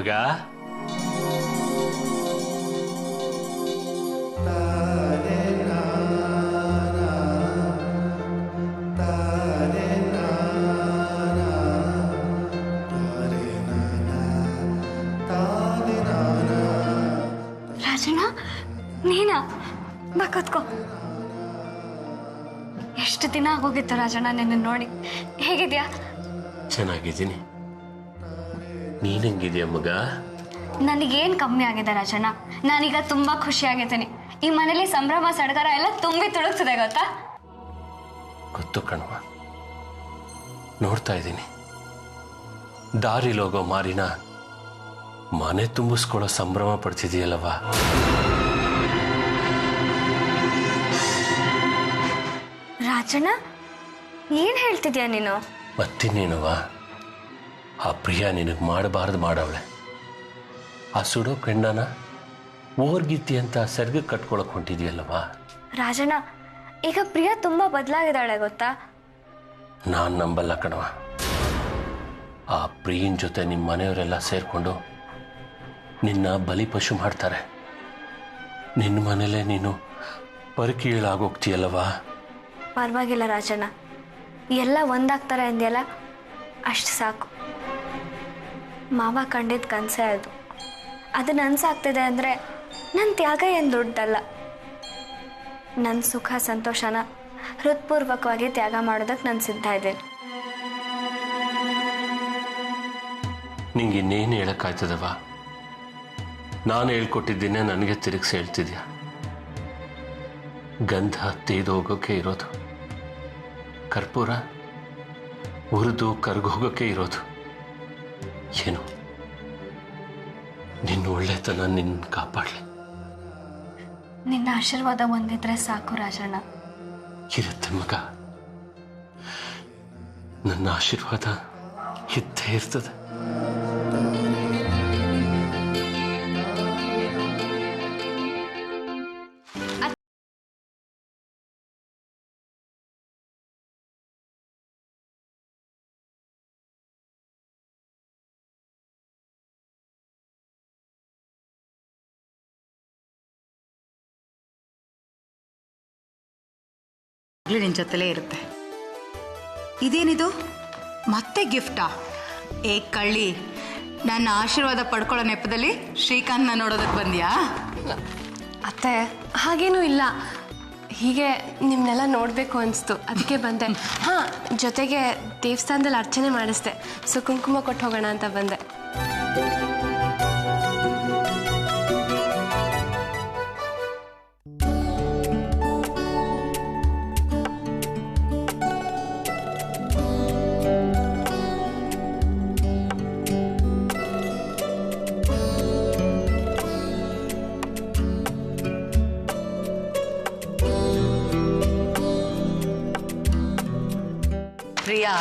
ಮಗ. ರಾಜಣ್ಣ, ನೀನಾ? ಬಾ ಕೂತ್ಕೋ. ಎಷ್ಟು ದಿನ ಆಗೋಗಿತ್ತು ರಾಜಣ್ಣ ನಿನ್ನ ನೋಡಿ. ಹೇಗಿದ್ಯಾ? ಚೆನ್ನಾಗಿದ್ದೀನಿ. ನೀನ್ ಹೆಂಗಿದ್ಯಾ ಮಗ? ನನಗೇನು ಕಮ್ಮಿ ಆಗಿದೆ ರಾಜಣ್ಣ. ನಾನೀಗ ತುಂಬಾ ಖುಷಿಯಾಗಿದ್ದೀನಿ. ಈ ಮನೇಲಿ ಸಂಭ್ರಮ ಸಡಗರ ಎಲ್ಲ ತುಂಬಿ ತುಳುಕ್ತದೆ ಗೊತ್ತಾ? ಗೊತ್ತು ಕಣವ, ನೋಡ್ತಾ ಇದ್ದೀನಿ. ದಾರಿಲೋಗೋ ಮಾರಿನ ಮನೆ ತುಂಬಿಸ್ಕೊಳ್ಳೋ ಸಂಭ್ರಮ ಪಡ್ತಿದೆಯಲ್ಲವ. ರಾಜಣ್ಣ, ಏನ್ ಹೇಳ್ತಿದ್ಯಾ ನೀನು? ಮತ್ತಿನ್ನೇನವ, ಆ ಪ್ರಿಯ ನಿನಗೆ ಮಾಡಬಾರ್ದು ಮಾಡವಳೆ. ಆ ಸುಡೋ ಕೆಂಡನ ಓರ್ಗಿತ್ತಿ ಅಂತ ಸೆರ್ಗ ಕಟ್ಕೊಳಕ್ ಹೊಂಟಿದ್ಯಲ್ಲವ. ರಾಜಣ್ಣ, ಈಗ ಪ್ರಿಯಾ ತುಂಬಾ ಬದಲಾಗಿದ್ದಾಳೆ ಗೊತ್ತಾ? ನಾನು ನಂಬಲ್ಲ ಕಣವ. ಆ ಪ್ರಿಯನ್ ಜೊತೆ ನಿಮ್ಮ ಮನೆಯವರೆಲ್ಲ ಸೇರ್ಕೊಂಡು ನಿನ್ನ ಬಲಿಪಶು ಮಾಡ್ತಾರೆ. ನಿನ್ನ ಮನೇಲೆ ನೀನು ಪರಕೀಳಾಗೋಗ್ತೀಯಲ್ಲವ. ಪರವಾಗಿಲ್ಲ ರಾಜಣ್ಣ, ಎಲ್ಲ ಒಂದಾಗ್ತಾರೆ ಅಂದ್ಯಲ್ಲ, ಅಷ್ಟು ಸಾಕು. ಮಾವ ಕಂಡಿದ್ದ ಕನಸೇ ಅದು. ಅದು ನನ್ಸಾಗ್ತಿದೆ ಅಂದರೆ ನನ್ನ ತ್ಯಾಗ ಏನು ದೊಡ್ಡದಲ್ಲ. ನನ್ನ ಸುಖ ಸಂತೋಷನ ಹೃತ್ಪೂರ್ವಕವಾಗಿ ತ್ಯಾಗ ಮಾಡೋದಕ್ಕೆ ನಾನು ಸಿದ್ಧ ಇದ್ದೇನೆ. ನಿಂಗೆ ಇನ್ನೇನು ಹೇಳಕ್ಕಾಯ್ತದವ? ನಾನು ಹೇಳ್ಕೊಟ್ಟಿದ್ದೇನೆ ನನಗೆ ತಿರುಗಿಸಿ ಹೇಳ್ತಿದ್ಯಾ? ಗಂಧ ತೇದು ಹೋಗೋಕೆ ಇರೋದು, ಕರ್ಪೂರ ಉರಿದು ಕರ್ಗೋಗೋಕೆ ಇರೋದು. ಏನು ನಿನ್ನ ಒಳ್ಳೆತನ ನಿನ್ನ ಕಾಪಾಡಲಿ. ನಿನ್ನ ಆಶೀರ್ವಾದ ಒಂದಿದ್ರೆ ಸಾಕು ರಾಜಣ್ಣ. ಇರುತ್ತೆ ಮಗ, ನನ್ನ ಆಶೀರ್ವಾದ ಇದ್ದೇ ಇರ್ತದೆ. ನಿನ್ನ ಜೊತೆಲೇ ಇರುತ್ತೆ. ಇದೇನಿದು ಮತ್ತೆ ಗಿಫ್ಟಾ? ಏ ಕಳ್ಳಿ, ನನ್ನ ಆಶೀರ್ವಾದ ಪಡ್ಕೊಳ್ಳೋ ನೆಪದಲ್ಲಿ ಶ್ರೀಕಾಂತ್ನ ನೋಡೋದಕ್ಕೆ ಬಂದ್ಯಾ? ಅತ್ತೆ, ಹಾಗೇನೂ ಇಲ್ಲ. ಹೀಗೆ ನಿಮ್ಮನ್ನೆಲ್ಲ ನೋಡಬೇಕು ಅನಿಸ್ತು, ಅದಕ್ಕೆ ಬಂದೆ. ಹಾಂ, ಜೊತೆಗೆ ದೇವಸ್ಥಾನದಲ್ಲಿ ಅರ್ಚನೆ ಮಾಡಿಸ್ದೆ, ಸೊ ಕುಂಕುಮ ಕೊಟ್ಟು ಹೋಗೋಣ ಅಂತ ಬಂದೆ. ಪ್ರಿಯಾ,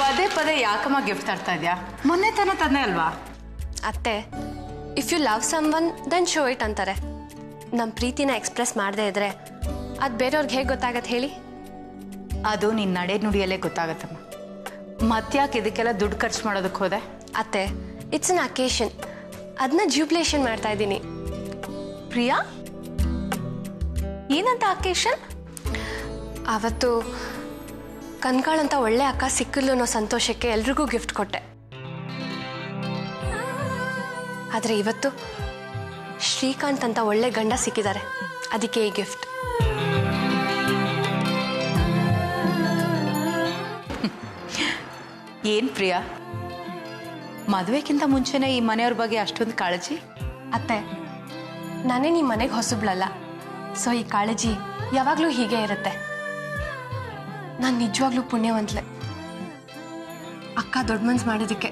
ಪದೇ ಪದೇ ಯಾಕಮ್ಮ ಗಿಫ್ಟ್ ತರ್ತಾ ಇದೆಯಾ? ಮೊನ್ನೆ ತಾನೇ ತಂದೆ ಅಲ್ವಾ? ಅತ್ತೆ, if you love someone then show it ಅಂತಾರೆ. ನಮ್ಮ ಪ್ರೀತಿನ ಎಕ್ಸ್ಪ್ರೆಸ್ ಮಾಡದೇ ಇದ್ರೆ ಅದು ಬೇರೆಯವ್ರಿಗೆ ಹೇಗೆ ಗೊತ್ತಾಗತ್ತೆ ಹೇಳಿ? ಅದು ನಿನ್ನ ನಡೆ ನುಡಿಯಲ್ಲೇ ಗೊತ್ತಾಗತ್ತಮ್ಮ. ಮತ್ತ್ಯಾಕೆ ಇದಕ್ಕೆಲ್ಲ ದುಡ್ಡು ಖರ್ಚು ಮಾಡೋದಕ್ಕೆ ಹೋದೆ? ಅತ್ತೆ, ಇಟ್ಸ್ ಅನ್ ಅಕೇಶನ್, ಅದನ್ನ ಜೂಬ್ಲೇಷನ್ ಮಾಡ್ತಾ ಇದ್ದೀನಿ. ಪ್ರಿಯಾ, ಏನಂತ ಅಕೇಶನ್? ಅವತ್ತು ಕನ್ಕಾಳಂತ ಒಳ್ಳೆ ಅಕ್ಕ ಸಿಕ್ಕಿಲ್ಲ ಅನ್ನೋ ಸಂತೋಷಕ್ಕೆ ಎಲ್ರಿಗೂ ಗಿಫ್ಟ್ ಕೊಟ್ಟೆ. ಆದರೆ ಇವತ್ತು ಶ್ರೀಕಾಂತ್ ಅಂತ ಒಳ್ಳೆ ಗಂಡ ಸಿಕ್ಕಿದ್ದಾರೆ, ಅದಕ್ಕೆ ಈ ಗಿಫ್ಟ್. ಏನು ಪ್ರಿಯಾ, ಮದುವೆಗಿಂತ ಮುಂಚೆನೇ ಈ ಮನೆಯವ್ರ ಬಗ್ಗೆ ಅಷ್ಟೊಂದು ಕಾಳಜಿ? ಅತ್ತೆ, ನಾನೇ ನಿಮ್ಮ ಮನೆಗೆ ಹೊಸಬ್ಳಲ್ಲ, ಸೊ ಈ ಕಾಳಜಿ ಯಾವಾಗಲೂ ಹೀಗೆ ಇರುತ್ತೆ. ನಾನು ನಿಜವಾಗ್ಲೂ ಪುಣ್ಯವಂತಲೆ. ಅಕ್ಕ ದೊಡ್ಡ ಮನ್ಸು ಮಾಡಿದ್ದಕ್ಕೆ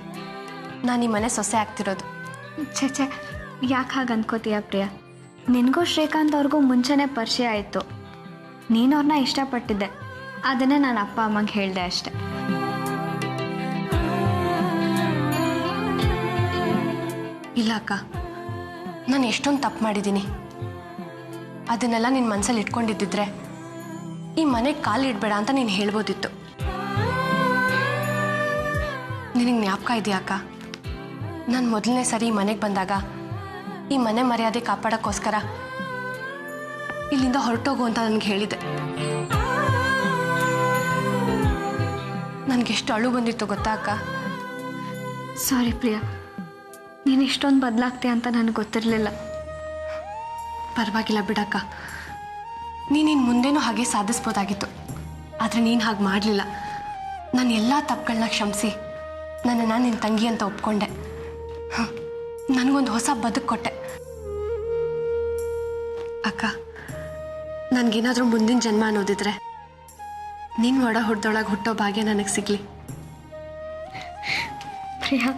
ನಾನು ಈ ಮನೆ ಸೊಸೆ ಆಗ್ತಿರೋದು. ಛೆ, ಯಾಕೆ ಹಾಗೆ ಅನ್ಕೋತೀಯ ಪ್ರಿಯಾ? ನಿನಗೂ ಶ್ರೀಕಾಂತ್ ಅವ್ರಿಗೂ ಮುಂಚೆನೇ ಪರಿಚಯ ಆಯಿತು. ನೀನು ಅವ್ರನ್ನ ಇಷ್ಟಪಟ್ಟಿದ್ದೆ, ಅದನ್ನೇ ನಾನು ಅಪ್ಪ ಅಮ್ಮಂಗೆ ಹೇಳಿದೆ ಅಷ್ಟೆ. ಇಲ್ಲ ಅಕ್ಕ, ನಾನು ಎಷ್ಟೊಂದು ತಪ್ಪು ಮಾಡಿದ್ದೀನಿ. ಅದನ್ನೆಲ್ಲ ನಿನ್ನ ಮನಸ್ಸಲ್ಲಿ ಇಟ್ಕೊಂಡಿದ್ದಿದ್ರೆ ಈ ಮನೆಗೆ ಕಾಲು ಇಡಬೇಡ ಅಂತ ನೀನು ಹೇಳ್ಬೋದಿತ್ತು. ನಿನಗೆ ಜ್ಞಾಪಕ ಇದೆಯಾ ಅಕ್ಕ? ನಾನು ಮೊದಲನೇ ಸರಿ ಮನೆಗೆ ಬಂದಾಗ ಈ ಮನೆ ಮರ್ಯಾದೆ ಕಾಪಾಡೋಕ್ಕೋಸ್ಕರ ಇಲ್ಲಿಂದ ಹೊರಟೋಗು ಅಂತ ನನಗೆ ಹೇಳಿದೆ. ನನಗೆಷ್ಟು ಅಳು ಬಂದಿತ್ತು ಗೊತ್ತಾ ಅಕ್ಕ? ಸಾರಿ ಪ್ರಿಯಾ, ನೀನು ಇಷ್ಟೊಂದು ಬದಲಾಗ್ತೀಯ ಅಂತ ನನಗೆ ಗೊತ್ತಿರಲಿಲ್ಲ. ಪರವಾಗಿಲ್ಲ ಬಿಡಕ್ಕ, ನೀನು ಮುಂದೆನೂ ಹಾಗೆ ಸಾಧಿಸ್ಬೋದಾಗಿತ್ತು. ಆದರೆ ನೀನು ಹಾಗೆ ಮಾಡಲಿಲ್ಲ. ನಾನು ಎಲ್ಲ ತಪ್ಪುಗಳನ್ನ ಕ್ಷಮಿಸಿ ನನ್ನನ್ನು ನಿನ್ನ ತಂಗಿ ಅಂತ ಒಪ್ಕೊಂಡೆ. ನನಗೊಂದು ಹೊಸ ಬದುಕು ಕೊಟ್ಟೆ. ಅಕ್ಕ, ನನಗೇನಾದರೂ ಮುಂದಿನ ಜನ್ಮ ಅನ್ನೋದಿದ್ರೆ ನೀನು ಒಡ ಹೊಡೆದೊಳಗೆ ಹುಟ್ಟೋ ಭಾಗ್ಯ ನನಗೆ ಸಿಗಲಿ. ಪ್ರಿಯಾ,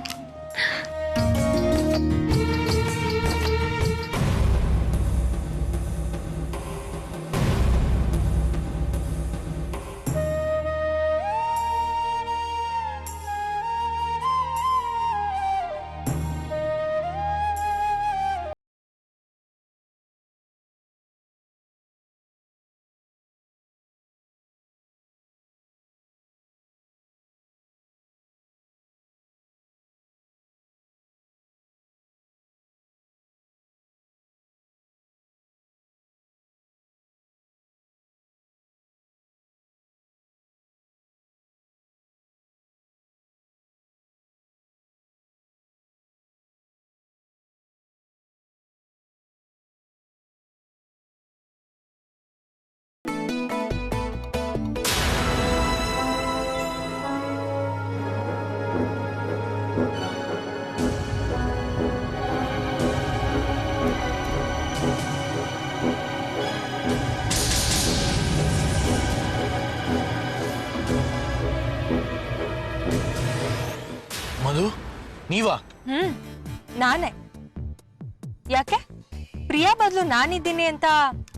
ಮಧು, ನೀವಾ? ನಾನೇ. ಯಾಕೆ ಪ್ರಿಯಾ ಬದಲು ನಾನಿದ್ದೀನಿ ಅಂತ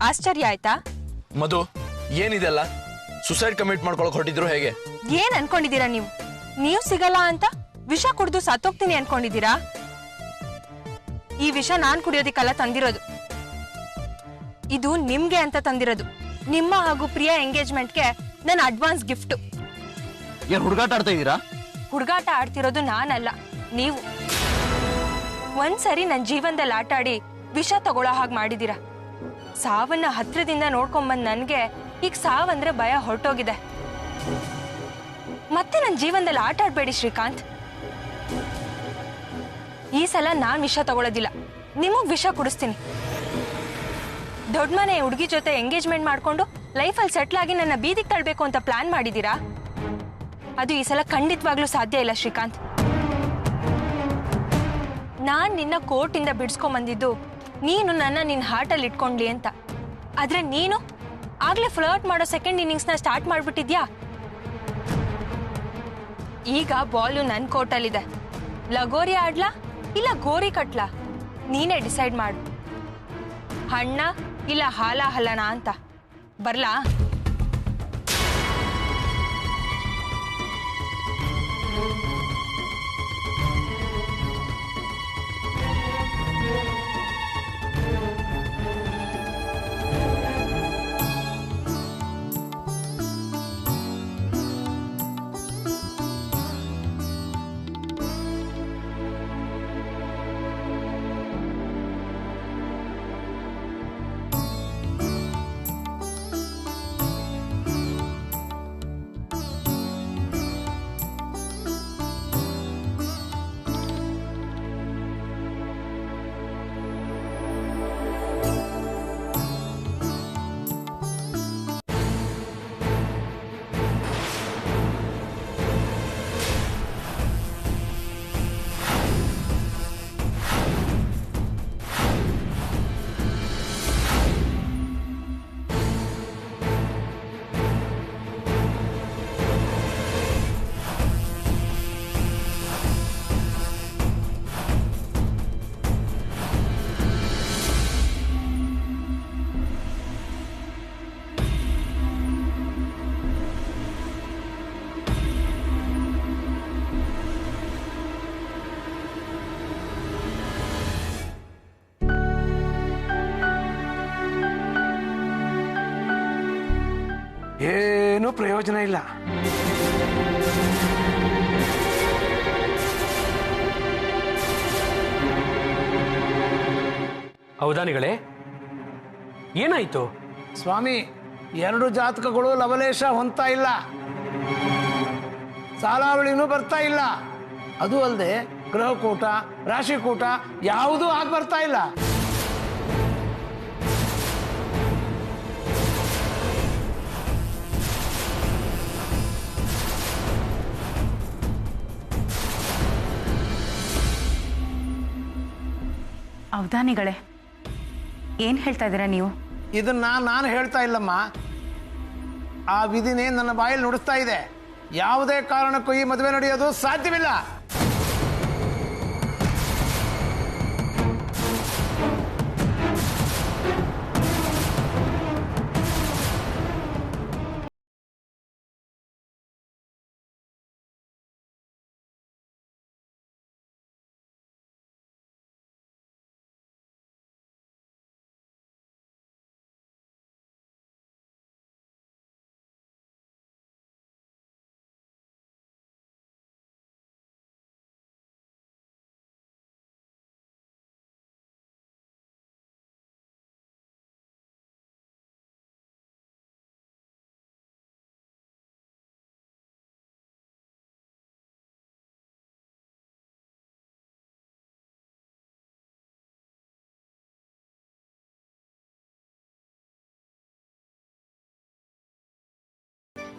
ಆಶ್ಚರ್ಯ ಆಯ್ತಾ? ಮಧು, ಏನಿದೆಲ್ಲ? ಸುಸೈಡ್ ಕಮಿಟ್ ಮಾಡ್ಕೊಳಕ್ ಹೊರಟಿದ್ರು ಹೇಗೆ? ಏನ್ ಅನ್ಕೊಂಡಿದ್ದೀರಾ ನೀವು? ನೀವು ಸಿಗಲ್ಲ ಅಂತ ವಿಷ ಕುಡಿದು ಸತ್ತೋಗ್ತೀನಿ ಅನ್ಕೊಂಡಿದ್ದೀರಾ? ಈ ವಿಷ ನಾನ್ ಕುಡಿಯೋದಿಕ್ಕಲ್ಲ ತಂದಿರೋದು, ಇದು ನಿಮ್ಗೆ ಅಂತ ತಂದಿರೋದು. ನಿಮ್ಮ ಹಾಗೂ ಪ್ರಿಯಾ ಎಂಗೇಜ್ಮೆಂಟ್ಗೆ ನನ್ನ ಅಡ್ವಾನ್ಸ್ ಗಿಫ್ಟ್. ಏನ್ ಹುಡುಗಾಟ ಆಡ್ತಾ ಇದ್ದೀರಾ? ಹುಡುಗಾಟ ಆಡ್ತಿರೋದು ನಾನಲ್ಲ, ನೀವು. ಒಂದ್ಸರಿ ನನ್ನ ಜೀವನದಲ್ಲಿ ಆಟ ಆಡಿ ವಿಷ ತಗೊಳ್ಳೋ ಹಾಗೆ ಮಾಡಿದೀರ. ಸಾವನ್ನ ಹತ್ರದಿಂದ ನೋಡ್ಕೊಂಬಂದ್ ನನ್ಗೆ ಈಗ ಸಾವಂದ್ರೆ ಭಯ ಹೊರಟೋಗಿದೆ. ಮತ್ತೆ ನನ್ನ ಜೀವನದಲ್ಲಿ ಆಟ ಆಡ್ಬೇಡಿ ಶ್ರೀಕಾಂತ್. ಈ ಸಲ ನಾನ್ ವಿಷ ತಗೊಳ್ಳೋದಿಲ್ಲ, ನಿಮಗ್ ವಿಷ ಕುಡಿಸ್ತೀನಿ. ದೊಡ್ಡ ಮನೆ ಹುಡುಗಿ ಜೊತೆ ಎಂಗೇಜ್ಮೆಂಟ್ ಮಾಡ್ಕೊಂಡು ಲೈಫಲ್ಲಿ ಸೆಟ್ಲ್ ಆಗಿ ನನ್ನ ಬೀದಿಗೆ ತಳ್ಬೇಕು ಅಂತ ಪ್ಲಾನ್ ಮಾಡಿದೀರಾ? ಅದು ಈ ಸಲ ಖಂಡಿತವಾಗ್ಲೂ ಸಾಧ್ಯ ಇಲ್ಲ ಶ್ರೀಕಾಂತ್. ನಾನ್ ನಿನ್ನ ಕೋರ್ಟಿಂದ ಬಿಡಿಸ್ಕೊಂಬಂದಿದ್ದು ನೀನು ನನ್ನ ನಿನ್ನ ಹಾರ್ಟಲ್ಲಿ ಇಟ್ಕೊಂಡ್ಲಿ ಅಂತ. ಆದ್ರೆ ನೀನು ಆಗ್ಲೇ ಫ್ಲರ್ಟ್ ಮಾಡೋ ಸೆಕೆಂಡ್ ಇನ್ನಿಂಗ್ಸ್ನ ಸ್ಟಾರ್ಟ್ ಮಾಡ್ಬಿಟ್ಟಿದ್ಯಾ. ಈಗ ಬಾಲು ನನ್ನ ಕೋರ್ಟಲ್ಲಿದೆ. ಲಗೋರಿ ಆಡ್ಲಾ ಇಲ್ಲ ಗೋರಿ ಕಟ್ಲಾ ನೀನೇ ಡಿಸೈಡ್ ಮಾಡು. ಹಣ್ಣ ಇಲ್ಲ ಹಾಲ ಹಲ್ಲನ ಅಂತ. ಬರ್ಲಾ? ಏನೂ ಪ್ರಯೋಜನ ಇಲ್ಲ. ಅವಧಾನಿಗಳೇ, ಏನಾಯ್ತು? ಸ್ವಾಮಿ, ಎರಡು ಜಾತಕಗಳು ಲವಲೇಶ ಹೊಂದ್ತಾ ಇಲ್ಲ, ಸಾಲಾವಳಿನೂ ಬರ್ತಾ ಇಲ್ಲ. ಅದು ಅಲ್ಲದೆ ಗ್ರಹಕೂಟ ರಾಶಿಕೂಟ ಯಾವುದೂ ಆಗಿ ಬರ್ತಾ ಇಲ್ಲ. ಅವಧಾನಿಗಳೇ, ಏನು ಹೇಳ್ತಾ ಇದ್ದೀರಾ ನೀವು? ಇದನ್ನ ನಾನು ಹೇಳ್ತಾ ಇಲ್ಲಮ್ಮ, ಆ ವಿಧಿನೇ ನನ್ನ ಬಾಯಲ್ಲಿ ನುಡಿಸ್ತಾ ಇದೆ. ಯಾವುದೇ ಕಾರಣಕ್ಕೂ ಈ ಮದುವೆ ನಡೆಯೋದು ಸಾಧ್ಯವಿಲ್ಲ.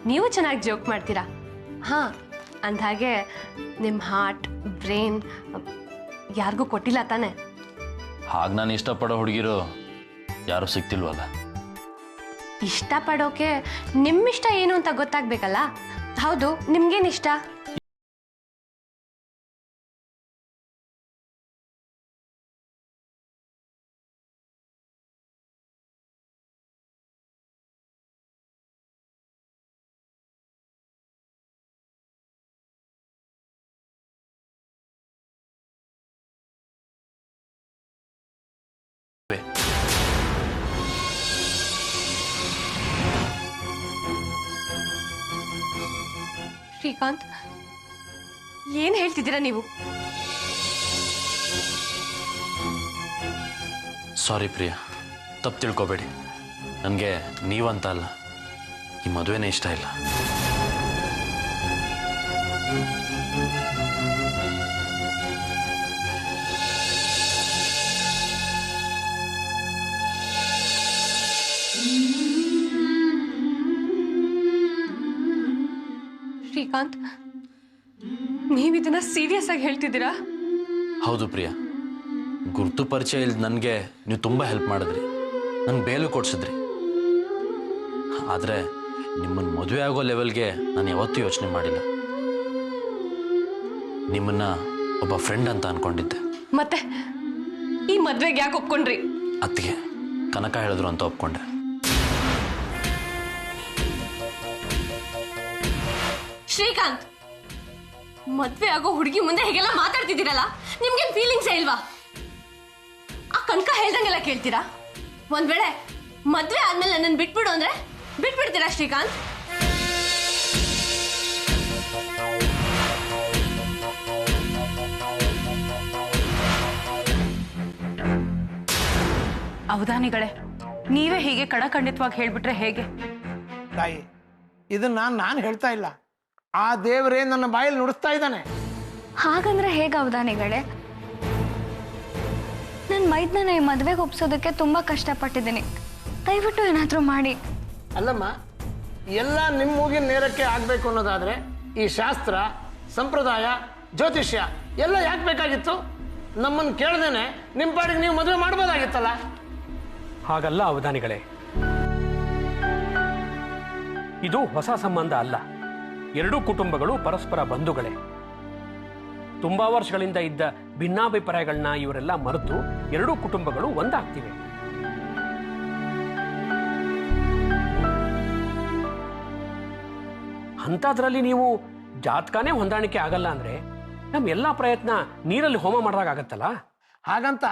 ನೀವು ಚೆನ್ನಾಗಿ ಜೋಕ್ ಮಾಡ್ತೀರಾ. ಹಾಂ, ಅಂದಹಾಗೆ ನಿಮ್ಮ ಹಾರ್ಟ್ ಬ್ರೈನ್ ಯಾರಿಗೂ ಕೊಟ್ಟಿಲ್ಲ ತಾನೆ? ಹಾಗೆ ನಾನು ಇಷ್ಟಪಡೋ ಹುಡುಗಿರು ಯಾರು ಸಿಗ್ತಿಲ್ವಲ್ಲ. ಇಷ್ಟಪಡೋಕೆ ನಿಮ್ಮಿಷ್ಟ ಏನು ಅಂತ ಗೊತ್ತಾಗ್ಬೇಕಲ್ಲ. ಹೌದು, ನಿಮ್ಗೇನಿಷ್ಟ? ಶ್ರೀಕಾಂತ್, ಏನ್ ಹೇಳ್ತಿದ್ದೀರಾ ನೀವು? ಸಾರಿ ಪ್ರಿಯಾ, ತಪ್ಪು ತಿಳ್ಕೊಬೇಡಿ. ನನಗೆ ನೀವಂತ ಅಲ್ಲ, ಈ ಮದುವೆನೇ ಇಷ್ಟ ಇಲ್ಲ. ಶ್ರೀಕಾಂತ್, ನೀವಿದನ್ನ ಸೀರಿಯಸ್ ಆಗಿ ಹೇಳ್ತಿದ್ದೀರಾ? ಹೌದು ಪ್ರಿಯಾ, ಗುರ್ತು ಪರಿಚಯ ಇಲ್ದ ನನಗೆ ನೀವು ತುಂಬ ಹೆಲ್ಪ್ ಮಾಡಿದ್ರಿ, ನನ್ನ ಬೇಲು ಕೊಡ್ಸಿದ್ರಿ. ಆದರೆ ನಿಮ್ಮನ್ನು ಮದುವೆ ಆಗೋ ಲೆವೆಲ್ಗೆ ನಾನು ಯಾವತ್ತೂ ಯೋಚನೆ ಮಾಡಿಲ್ಲ. ನಿಮ್ಮನ್ನ ಒಬ್ಬ ಫ್ರೆಂಡ್ ಅಂತ ಅನ್ಕೊಂಡಿದ್ದೆ. ಮತ್ತೆ ಈ ಮದ್ವೆಗೆ ಯಾಕೆ ಒಪ್ಕೊಂಡ್ರಿ? ಅತ್ತಿಗೆ ಕನಕ ಹೇಳಿದ್ರು ಅಂತ ಒಪ್ಕೊಂಡೆ. ಶ್ರೀಕಾಂತ್, ಮದ್ವೆ ಆಗೋ ಹುಡುಗಿ ಮುಂದೆ ಹೇಗೆಲ್ಲ ಮಾತಾಡ್ತಿದ್ದೀರಲ್ಲ, ನಿಮ್ಗೇನ್ ಫೀಲಿಂಗ್ಸೇ ಇಲ್ವಾ? ಆ ಕನಕ ಹೇಳ್ದಂಗೆಲ್ಲ ಕೇಳ್ತೀರಾ? ಒಂದ್ ವೇಳೆ ಮದ್ವೆ ಆದ್ಮೇಲೆ ನನ್ನ ಬಿಟ್ಬಿಡು ಅಂದ್ರೆ ಬಿಟ್ಬಿಡ್ತೀರಾ ಶ್ರೀಕಾಂತ್? ಅವಧಾನಿಗಳೇ, ನೀವೇ ಹೀಗೆ ಕಡಖಂಡಿತವಾಗಿ ಹೇಳ್ಬಿಟ್ರೆ ಹೇಗೆ? ತಾಯಿ, ಇದನ್ನ ನಾನು ಹೇಳ್ತಾ ಇಲ್ಲ, ಆ ದೇವರೇ ನನ್ನ ಬಾಯಲ್ಲಿ ನುಡಿಸ್ತಾ ಇದ್ದಾನೆ. ಹಾಗಂದ್ರೆ ಹೇಗೆ ಅವಧಾನಿಗಳೇ? ನನ್ನ ಮೈದ್ನ ಈ ಮದುವೆಗೆ ಒಪ್ಸೋದಕ್ಕೆ ತುಂಬ ಕಷ್ಟಪಟ್ಟಿದ್ದೀನಿ. ದಯವಿಟ್ಟು ಏನಾದರೂ ಮಾಡಿ. ಅಲ್ಲಮ್ಮ, ಎಲ್ಲ ನಿಮ್ಮ ಮೂಗಿನ ನೇರಕ್ಕೆ ಆಗ್ಬೇಕು ಅನ್ನೋದಾದ್ರೆ ಈ ಶಾಸ್ತ್ರ, ಸಂಪ್ರದಾಯ, ಜ್ಯೋತಿಷ್ಯ ಎಲ್ಲ ಯಾಕೆ ಬೇಕಾಗಿತ್ತು? ನಮ್ಮನ್ನು ಕೇಳ್ದೇನೆ ನಿಮ್ಮ ಪಾಡಿಗೆ ನೀವು ಮದುವೆ ಮಾಡ್ಬೋದಾಗಿತ್ತಲ್ಲ. ಹಾಗಲ್ಲ ಅವಧಾನಿಗಳೇ, ಇದು ಹೊಸ ಸಂಬಂಧ ಅಲ್ಲ. ಎರಡೂ ಕುಟುಂಬಗಳು ಪರಸ್ಪರ ಬಂಧುಗಳೇ. ತುಂಬಾ ವರ್ಷಗಳಿಂದ ಇದ್ದ ಭಿನ್ನಾಭಿಪ್ರಾಯಗಳನ್ನ ಇವರೆಲ್ಲ ಮರೆತು ಎರಡೂ ಕುಟುಂಬಗಳು ಒಂದಾಗ್ತಿವೆ. ಅಂಥದ್ರಲ್ಲಿ ನೀವು ಜಾತಕನೇ ಹೊಂದಾಣಿಕೆ ಆಗಲ್ಲ ಅಂದ್ರೆ ನಮ್ಮ ಎಲ್ಲಾ ಪ್ರಯತ್ನ ನೀರಲ್ಲಿ ಹೋಮ ಮಾಡಿದಾಗತ್ತಲ್ಲ. ಹಾಗಂತ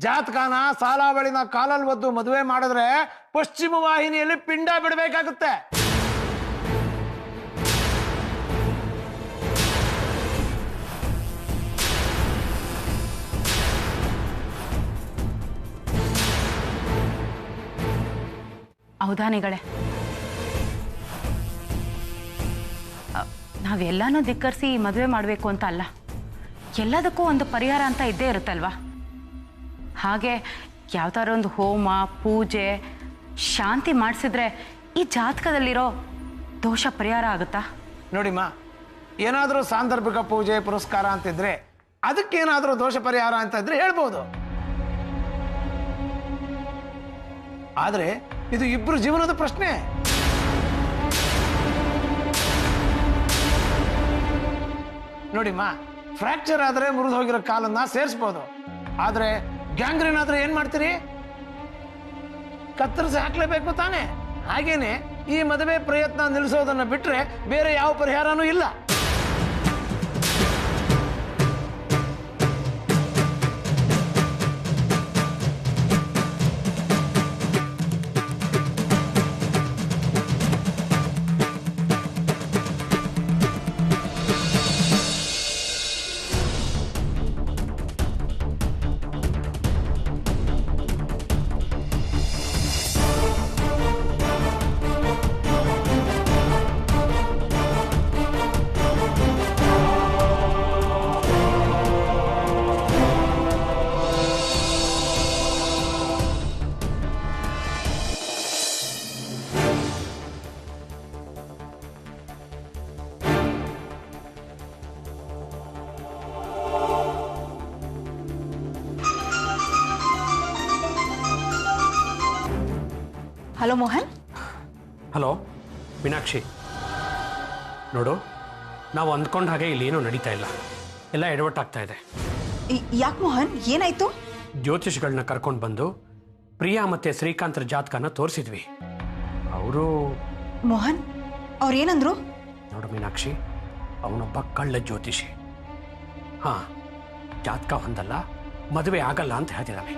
ಜಾತಕನ ಸಾಲಾವಳಿನ ಕಾಲಲ್ಲಿ ಒದ್ದು ಮದುವೆ ಮಾಡಿದ್ರೆ ಪಶ್ಚಿಮ ವಾಹಿನಿಯಲ್ಲಿ ಪಿಂಡ ಬಿಡಬೇಕಾಗುತ್ತೆ. ಅವಧಾನಿಗಳೇ, ನಾವೆಲ್ಲಾನು ಧಿಕ್ಕರಿಸಿ ಮದುವೆ ಮಾಡಬೇಕು ಅಂತ ಅಲ್ಲ, ಎಲ್ಲದಕ್ಕೂ ಒಂದು ಪರಿಹಾರ ಅಂತ ಇದ್ದೇ ಇರುತ್ತಲ್ವಾ. ಹಾಗೆ ಯಾವ್ದಾರ ಒಂದು ಹೋಮ ಪೂಜೆ ಶಾಂತಿ ಮಾಡಿಸಿದ್ರೆ ಈ ಜಾತಕದಲ್ಲಿರೋ ದೋಷ ಪರಿಹಾರ ಆಗುತ್ತಾ? ನೋಡಿಮ್ಮ, ಏನಾದರೂ ಸಾಂದರ್ಭಿಕ ಪೂಜೆ ಪುರಸ್ಕಾರ ಅಂತಿದ್ರೆ ಅದಕ್ಕೇನಾದರೂ ದೋಷ ಪರಿಹಾರ ಅಂತ ಇದ್ರೆ ಹೇಳ್ಬೋದು. ಆದರೆ ಇದು ಇಬ್ಬರು ಜೀವನದ ಪ್ರಶ್ನೆ. ನೋಡಿಮ್ಮ, ಫ್ರಾಕ್ಚರ್ ಆದರೆ ಮುರಿದು ಹೋಗಿರೋ ಕಾಲನ್ನ ಸೇರಿಸ್ಬೋದು, ಆದರೆ ಗ್ಯಾಂಗ್ರೀನ್ ಆದ್ರೆ ಏನ್ ಮಾಡ್ತೀರಿ? ಕತ್ತರಿಸಿ ಹಾಕ್ಲೇಬೇಕು ತಾನೆ. ಹಾಗೇನೆ ಈ ಮದುವೆ ಪ್ರಯತ್ನ ನಿಲ್ಲಿಸೋದನ್ನ ಬಿಟ್ರೆ ಬೇರೆ ಯಾವ ಪರಿಹಾರನೂ ಇಲ್ಲ. ಹಲೋ ಮೋಹನ್. ಹಲೋ ಮೀನಾಕ್ಷಿ, ನೋಡು, ನಾವು ಅಂದ್ಕೊಂಡ ಹಾಗೆ ಇಲ್ಲಿ ಏನೂ ನಡೀತಾ ಇಲ್ಲ, ಎಲ್ಲ ಎಡವಟ್ಟಾಗ್ತಾ ಇದೆ. ಯಾಕೆ ಮೋಹನ್, ಏನಾಯ್ತು? ಜ್ಯೋತಿಷಿಗಳನ್ನ ಕರ್ಕೊಂಡು ಬಂದು ಪ್ರಿಯಾ ಮತ್ತೆ ಶ್ರೀಕಾಂತರ ಜಾತಕನ ತೋರಿಸಿದ್ವಿ. ಅವರು ಮೋಹನ್ ಅವ್ರೇನಂದ್ರು? ನೋಡು ಮೀನಾಕ್ಷಿ, ಅವನೊಬ್ಬ ಕಳ್ಳ ಜ್ಯೋತಿಷಿ. ಹಾ, ಜಾತಕ ಹೊಂದಲ್ಲ, ಮದುವೆ ಆಗಲ್ಲ ಅಂತ ಹೇಳ್ತಿದ್ದಾನೆ.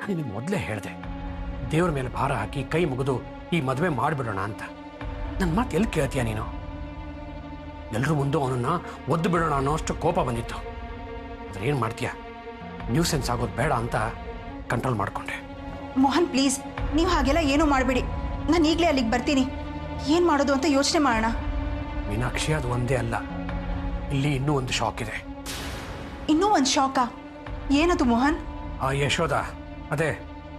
ನಿನಗೆ ಮೊದಲೇ ಹೇಳಿದೆ, ದೇವ್ರ ಮೇಲೆ ಭಾರ ಹಾಕಿ ಕೈ ಮುಗಿದು ಈ ಮದುವೆ ಮಾಡಿಬಿಡೋಣ ಅಂತ. ನನ್ನ ಮಾತು ಎಲ್ಲಿ ಕೇಳ್ತೀಯ ನೀನು? ಎಲ್ಲರೂ ಮುಂದೆ ಅವನನ್ನ ಒದ್ದು ಬಿಡೋಣ ಅನ್ನೋ ಅಷ್ಟು ಕೋಪ ಬಂದಿತ್ತು. ಆದರೆ ಏನು ಮಾಡ್ತೀಯ, ನ್ಯೂಸೆನ್ಸ್ ಆಗೋದು ಬೇಡ ಅಂತ ಕಂಟ್ರೋಲ್ ಮಾಡಿಕೊಂಡೆ. ಮೋಹನ್ ಪ್ಲೀಸ್, ನೀವು ಹಾಗೆಲ್ಲ ಏನೂ ಮಾಡಬೇಡಿ. ನಾನು ಈಗಲೇ ಅಲ್ಲಿಗೆ ಬರ್ತೀನಿ. ಏನು ಮಾಡೋದು ಅಂತ ಯೋಚನೆ ಮಾಡೋಣ. ಮೀನಾಕ್ಷಿ, ಅದು ಒಂದೇ ಅಲ್ಲ, ಇಲ್ಲಿ ಇನ್ನೂ ಒಂದು ಶಾಕ್ ಇದೆ. ಇನ್ನೂ ಒಂದು ಶಾಕಾ? ಏನದು ಮೋಹನ್? ಆ ಯಶೋಧ, ಅದೇ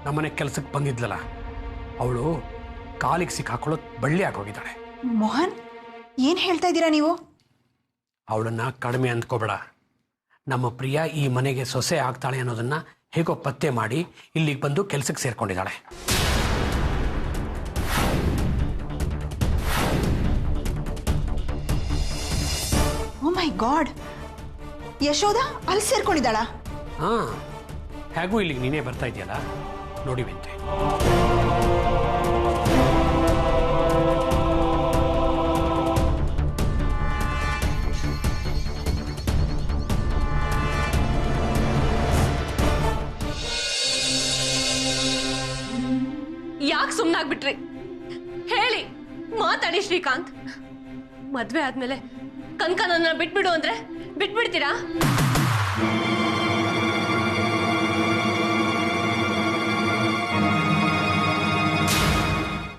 ನಮ್ಮನೆ ಕೆಲಸಕ್ಕೆ ಬಂದಿದ್ಲಲ್ಲ, ಅವಳು ಕಾಲಿಗೆ ಸಿಕ್ಕಾಕೊಳ್ಳೋದು ಬಳ್ಳಿ ಆಗೋಗಿದ್ದಾಳೆ. ಮೋಹನ್, ಏನು ಹೇಳ್ತಾ ಇದ್ದೀರಾ ನೀವು? ಅವಳನ್ನ ಕಡಿಮೆ ಅಂದ್ಕೋಬೇಡ. ನಮ್ಮ ಪ್ರಿಯಾ ಈ ಮನೆಗೆ ಸೊಸೆ ಆಗ್ತಾಳೆ ಅನ್ನೋದನ್ನ ಹೇಗೋ ಪತ್ತೆ ಮಾಡಿ ಇಲ್ಲಿಗೆ ಬಂದು ಕೆಲಸಕ್ಕೆ ಸೇರ್ಕೊಂಡಿದ್ದಾಳೆ. ಓ ಮೈ ಗಾಡ್, ಯಶೋಧ ಅಲ್ಲಿ ಸೇರ್ಕೊಂಡಿದ್ದಾಳ? ಹಾ, ಹೇಗೂ ಇಲ್ಲಿಗೆ ನೀನೇ ಬರ್ತಾ ಇದೆಯಲ್ಲ, ನೋಡಿವಂತೆ. ಯಾಕೆ ಸುಮ್ಮನಾಗ್ಬಿಟ್ರಿ? ಹೇಳಿ, ಮಾತಾಡಿ ಶ್ರೀಕಾಂತ್. ಮದ್ವೆ ಆದ್ಮೇಲೆ ಕನಕ ನನ್ನ ಬಿಟ್ಬಿಡು ಅಂದ್ರೆ ಬಿಟ್ಬಿಡ್ತೀರಾ?